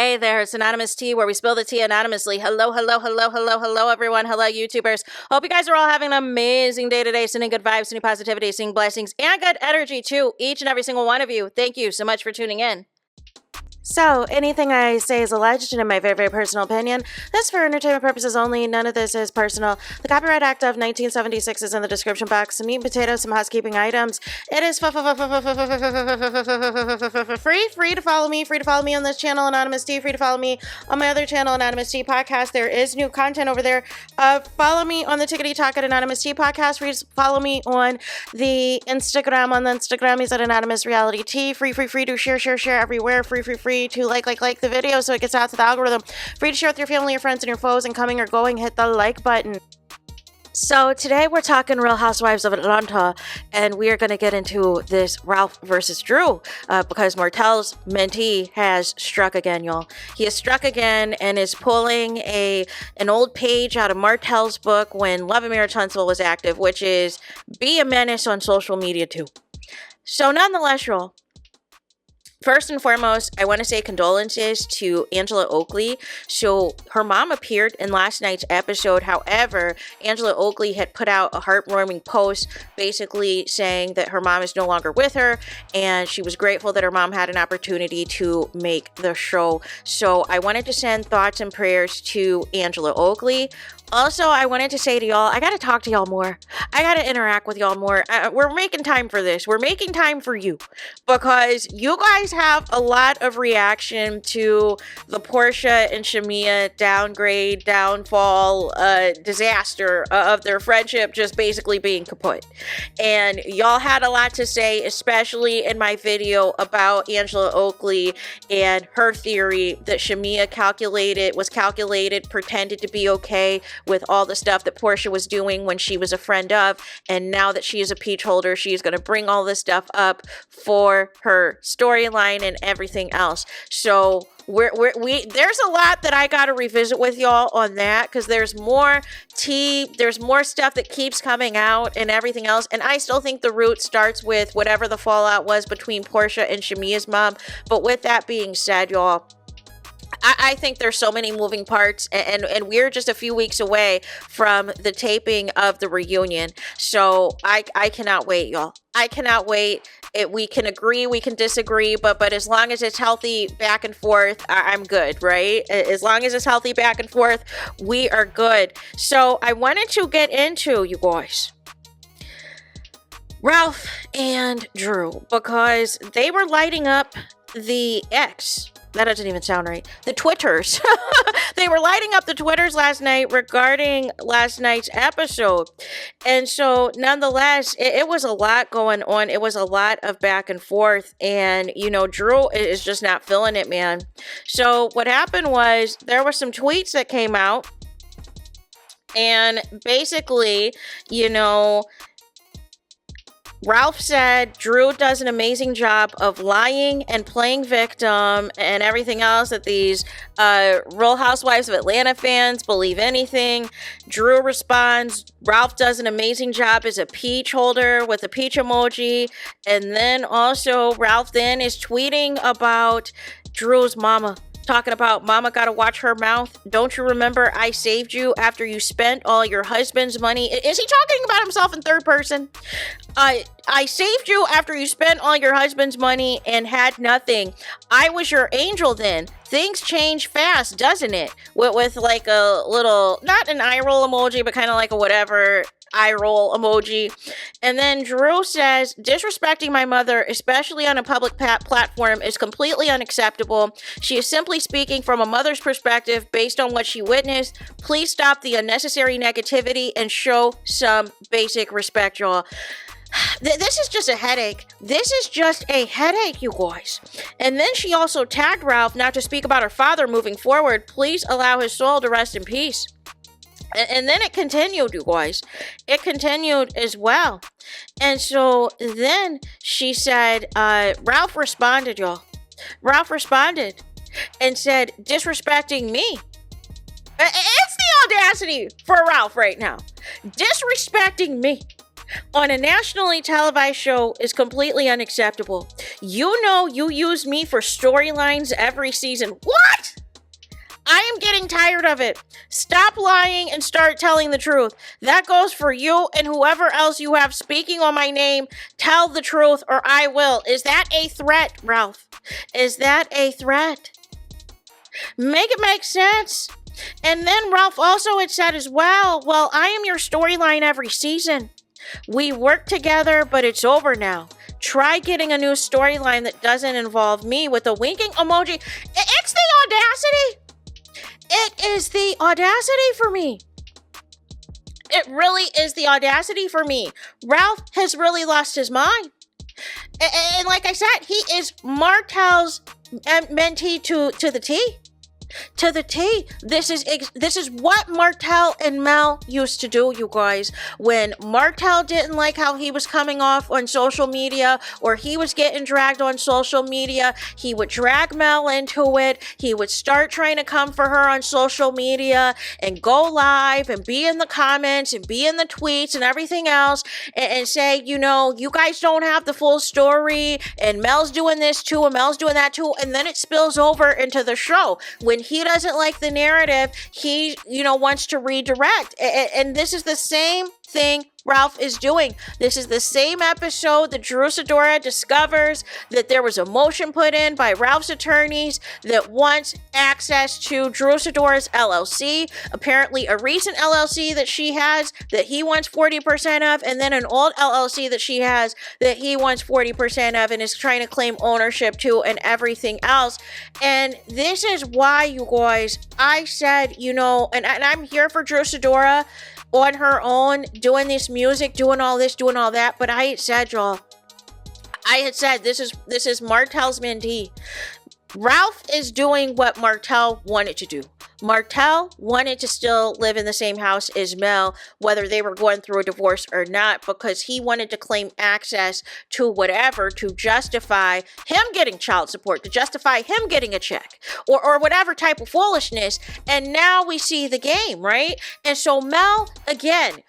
Hey there, it's Anonymous Tea, where we spill the tea anonymously. Hello, everyone. Hello, YouTubers. Hope you guys are all having an amazing day today. Sending good vibes, sending positivity, sending blessings, and good energy to each and every single one of you. Thank you so much for tuning in. So, anything I say is alleged and in my very, very personal opinion. This is for entertainment purposes only. None of this is personal. The Copyright Act of 1976 is in the description box. Some meat and potatoes, some housekeeping items. It is free to follow me. Free to follow me on this channel, Anonymous Tea. Free to follow me on my other channel, Anonymous Tea Podcast. There is new content over there. Follow me on the Tickety Talk at Anonymous Tea Podcast. Free to follow me on the Instagram. On the Instagram, he's at Anonymous Reality Tea. Free to share everywhere. Free to like the video so it gets out to the algorithm. Free to share with your family, your friends, and your foes, and coming or going, hit the like button. So today we're talking Real Housewives of Atlanta, and we are going to get into this Ralph versus Drew because Martell's mentee has struck again, y'all. He has struck again and is pulling an old page out of Martell's book when Love and Marriage Huntsville was active, which is be a menace on social media too. So nonetheless, y'all, first and foremost, I want to say condolences to Angela Oakley. So her mom appeared in last night's episode. However, Angela Oakley had put out a heartwarming post basically saying that her mom is no longer with her, and she was grateful that her mom had an opportunity to make the show. So I wanted to send thoughts and prayers to Angela Oakley. Also, I wanted to say to y'all, I got to talk to y'all more. I got to interact with y'all more. We're making time for this. We're making time for you because you guys have a lot of reaction to the Portia and Shamia downgrade, downfall, disaster of their friendship just basically being kaput. And y'all had a lot to say, especially in my video about Angela Oakley and her theory that Shamia was calculated, pretended to be okay with all the stuff that Portia was doing when she was a friend of, and now that she is a peach holder, she is going to bring all this stuff up for her storyline and everything else. So there's a lot that I got to revisit with y'all on that, because there's more tea, there's more stuff that keeps coming out and everything else, and I still think the root starts with whatever the fallout was between Portia and Shamia's mom. But with that being said, y'all, I think there's so many moving parts, and we're just a few weeks away from the taping of the reunion. So I cannot wait, y'all. I cannot wait. We can agree, we can disagree, but as long as it's healthy back and forth, I'm good, right? As long as it's healthy back and forth, we are good. So I wanted to get into, you guys, Ralph and Drew, because they were lighting up the X. That doesn't even sound right. The Twitters. They were lighting up the Twitters last night regarding last night's episode. And so, nonetheless, it was a lot going on. It was a lot of back and forth. And, Drew is just not feeling it, man. So, what happened was there were some tweets that came out. And basically, Ralph said Drew does an amazing job of lying and playing victim and everything else, that these Real Housewives of Atlanta fans believe anything. Drew responds, Ralph does an amazing job as a peach holder with a peach emoji. And then also Ralph then is tweeting about Drew's mama, talking about mama gotta watch her mouth. Don't you remember I saved you after you spent all your husband's money? Is he talking about himself in third person? I saved you after you spent all your husband's money and had nothing. I was your angel then. Things change fast, doesn't it? With like a little, not an eye roll emoji, but kind of like a whatever eye roll emoji. And then Drew says, disrespecting my mother, especially on a public platform, is completely unacceptable. She is simply speaking from a mother's perspective based on what she witnessed. Please stop the unnecessary negativity and show some basic respect, y'all. This is just a headache. This is just a headache, you guys. And then she also tagged Ralph not to speak about her father moving forward. Please allow his soul to rest in peace. And then it continued, you guys. It continued as well. And so then she said, Ralph responded, y'all. Ralph responded and said, disrespecting me. It's the audacity for Ralph right now. Disrespecting me. on a nationally televised show is completely unacceptable. You know you use me for storylines every season. What? I am getting tired of it. Stop lying and start telling the truth. That goes for you and whoever else you have speaking on my name. Tell the truth or I will. Is that a threat, Ralph? Is that a threat? Make it make sense. And then Ralph also had said as well, I am your storyline every season. We work together, but it's over now. Try getting a new storyline that doesn't involve me with a winking emoji. It's the audacity. It is the audacity for me. It really is the audacity for me. Ralph has really lost his mind. And like I said, he is Martell's mentee to the T. To the T. This is what Martell and Mel used to do, you guys. When Martell didn't like how he was coming off on social media, or he was getting dragged on social media, he would drag Mel into it. He would start trying to come for her on social media and go live and be in the comments and be in the tweets and everything else and say, you know, you guys don't have the full story and Mel's doing this too and Mel's doing that too. And then it spills over into the show. When he doesn't like the narrative, he, wants to redirect. And this is the same thing Ralph is doing. This is the same episode that Drew Sidora discovers that there was a motion put in by Ralph's attorneys that wants access to Drew Sidora's LLC. Apparently a recent LLC that she has that he wants 40% of, and then an old LLC that she has that he wants 40% of and is trying to claim ownership to and everything else. And this is why, you guys, I said, and I'm here for Drew Sidora on her own, doing this music, doing all this, doing all that. But I had said, y'all, this is Martell's mentee. Ralph is doing what Martell wanted to do. Martell wanted to still live in the same house as Mel, whether they were going through a divorce or not, because he wanted to claim access to whatever to justify him getting child support, to justify him getting a check, or whatever type of foolishness. And now we see the game, right? And so Mel, again,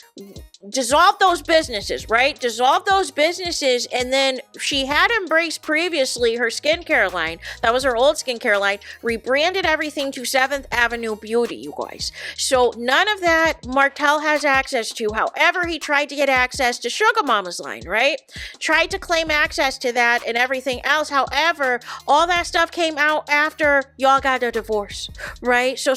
dissolve those businesses, right? Dissolve those businesses. And then she had embraced previously her skincare line. That was her old skincare line. Rebranded everything to 7th Avenue Beauty, you guys. So none of that Martell has access to. However, he tried to get access to Sugar Mama's line, right? Tried to claim access to that and everything else. However, all that stuff came out after y'all got a divorce, right? So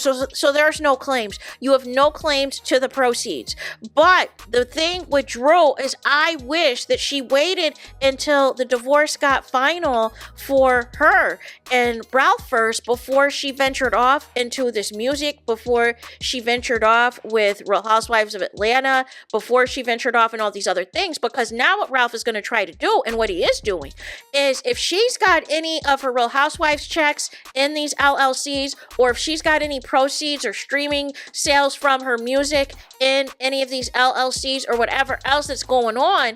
there's no claims. You have no claims to the proceeds. But the thing with Drew is I wish that she waited until the divorce got final for her and Ralph first before she ventured off into this music, before she ventured off with Real Housewives of Atlanta, before she ventured off in all these other things. Because now what Ralph is going to try to do, and what he is doing, is if she's got any of her Real Housewives checks in these LLCs, or if she's got any proceeds or streaming sales from her music in any of these LLCs or whatever else that's going on,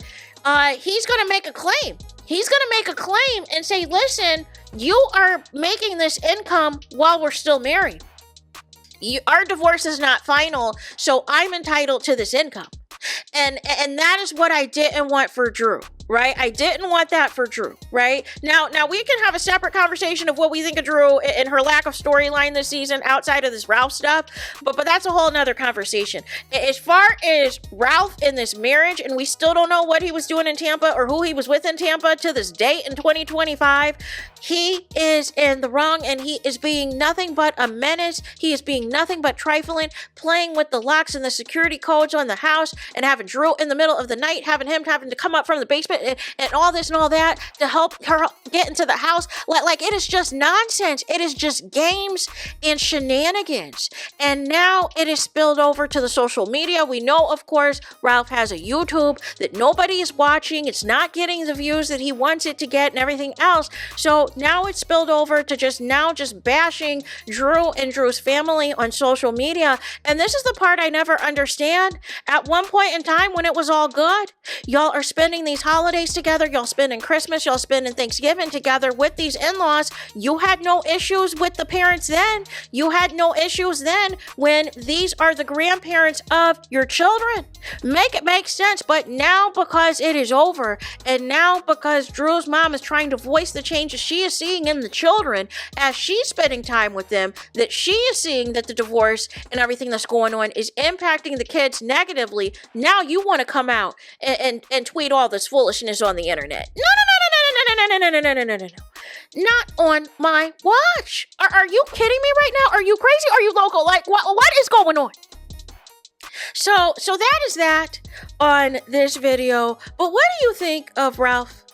he's going to make a claim. He's going to make a claim and say, listen, you are making this income while we're still married. Our divorce is not final, so I'm entitled to this income. And that is what I didn't want for Drew, right? I didn't want that for Drew, right? Now we can have a separate conversation of what we think of Drew and her lack of storyline this season outside of this Ralph stuff, but that's a whole nother conversation. As far as Ralph in this marriage, and we still don't know what he was doing in Tampa or who he was with in Tampa to this date in 2025, he is in the wrong, and he is being nothing but a menace. He is being nothing but trifling, playing with the locks and the security codes on the house, and having Drew in the middle of the night, having to come up from the basement and all this and all that to help her get into the house. Like it is just nonsense. It is just games and shenanigans. And now it is spilled over to the social media. We know, of course, Ralph has a YouTube that nobody is watching. It's not getting the views that he wants it to get and everything else. So now it's spilled over to just bashing Drew and Drew's family on social media. And this is the part I never understand. At one point in time when it was all good, y'all are spending these holidays holidays together. Y'all spending Christmas. Y'all spending Thanksgiving together with these in-laws. You had no issues with the parents then. You had no issues then when these are the grandparents of your children. Make it make sense. But now, because it is over, and now because Drew's mom is trying to voice the changes she is seeing in the children as she's spending time with them, that she is seeing that the divorce and everything that's going on is impacting the kids negatively. Now you want to come out and tweet all this foolishness on the internet. No. Not on my watch. Are you kidding me right now? Are you crazy? Are you local? Like, what is going on? So that is that on this video. But what do you think of Ralph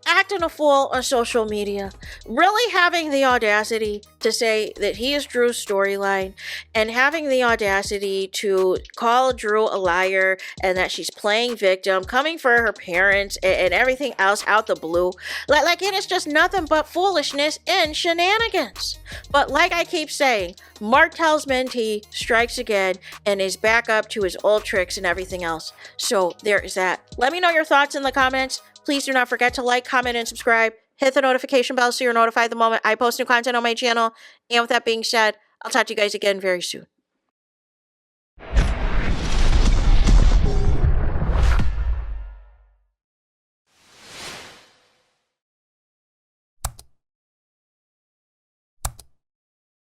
acting a fool on social media, really having the audacity to say that he is Drew's storyline, and having the audacity to call Drew a liar and that she's playing victim, coming for her parents and everything else out the blue? Like it is just nothing but foolishness and shenanigans. But like I keep saying, Martell's mentee strikes again and is back up to his old tricks and everything else. So there is that. Let me know your thoughts in the comments. Please do not forget to like, comment, and subscribe. Hit the notification bell so you're notified the moment I post new content on my channel. And with that being said, I'll talk to you guys again very soon.